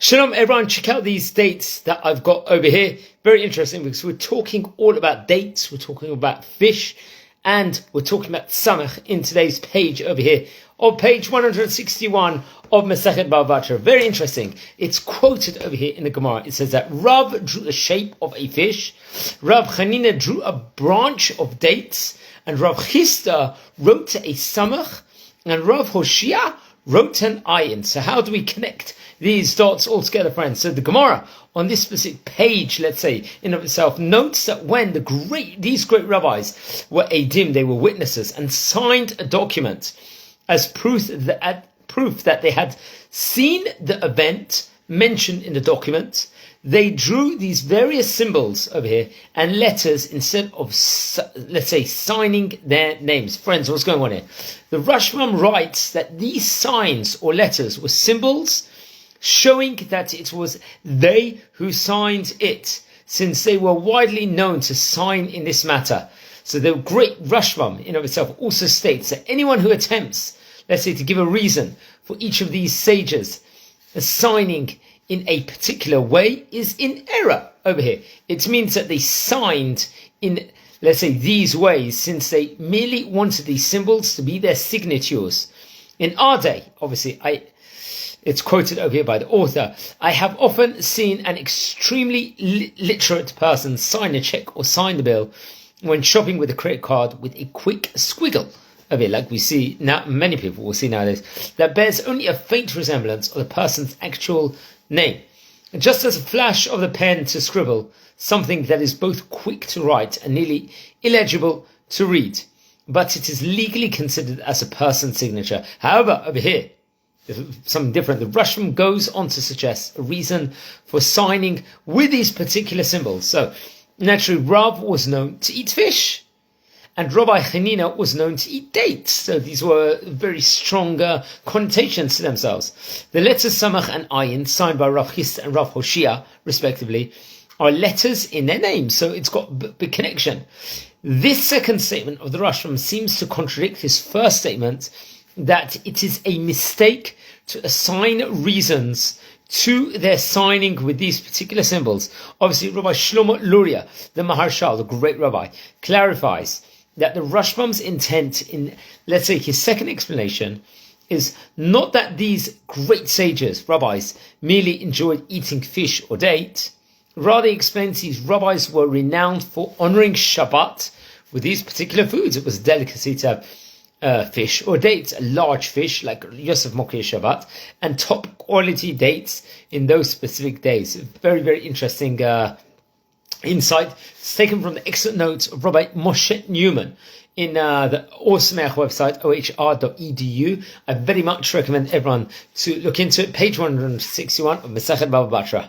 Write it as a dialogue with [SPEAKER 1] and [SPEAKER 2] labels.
[SPEAKER 1] Shalom everyone, check out these dates that I've got over here. Very interesting because we're talking all about dates, we're talking about fish, and we're talking about Samech in today's page over here. On page 161 of Masechet Bava Batra. Very interesting. It's quoted over here in the Gemara. It says that Rav drew the shape of a fish, Rav Chanina drew a branch of dates, and Rav Chisda wrote a Samech, and Rav Hoshea wrote an Ayin. So how do we connect these dots all together, friends? So the Gemara on this specific page, let's say, in of itself, notes that when these great rabbis were Eidim, they were witnesses, and signed a document as proof that they had seen the event mentioned in the document, they drew these various symbols over here and letters instead of, let's say, signing their names. Friends, what's going on here? The Rashbam writes that these signs or letters were symbols showing that it was they who signed it, since they were widely known to sign in this matter. So the great Rashbam in of itself also states that anyone who attempts, let's say, to give a reason for each of these sages signing in a particular way is in error over here. It means that they signed in, let's say, these ways, since they merely wanted these symbols to be their signatures. In our day, obviously, it's quoted over here by the author, I have often seen an extremely literate person sign a check or sign the bill when shopping with a credit card with a quick squiggle over here, like we see now, many people will see nowadays, that bears only a faint resemblance of the person's actual name. Just as a flash of the pen to scribble something that is both quick to write and nearly illegible to read, but it is legally considered as a person's signature. However, over here, something different. The Rashbam goes on to suggest a reason for signing with these particular symbols. So, naturally, Rav was known to eat fish, and Rabbi Chanina was known to eat dates. So these were very strong connotations to themselves. The letters Samech and Ayin, signed by Rav Chisda and Rav Hoshea, respectively, are letters in their names. So it's got a big connection. This second statement of the Rashbam seems to contradict his first statement that it is a mistake to assign reasons to their signing with these particular symbols. Obviously, Rabbi Shlomo Luria, the Maharshal, the great rabbi, clarifies that the Rashbam's intent in, let's say, his second explanation is not that these great sages, rabbis, merely enjoyed eating fish or date. Rather, he explains these rabbis were renowned for honoring Shabbat with these particular foods. It was a delicacy to have fish or dates, a large fish like Yosef Mokri Shabbat, and top quality dates in those specific days. Very, very interesting insight. It's taken from the excellent notes of Rabbi Moshe Newman in the Samech website, ohr.edu. I very much recommend everyone to look into it. Page 161 of Masechet Bava Batra.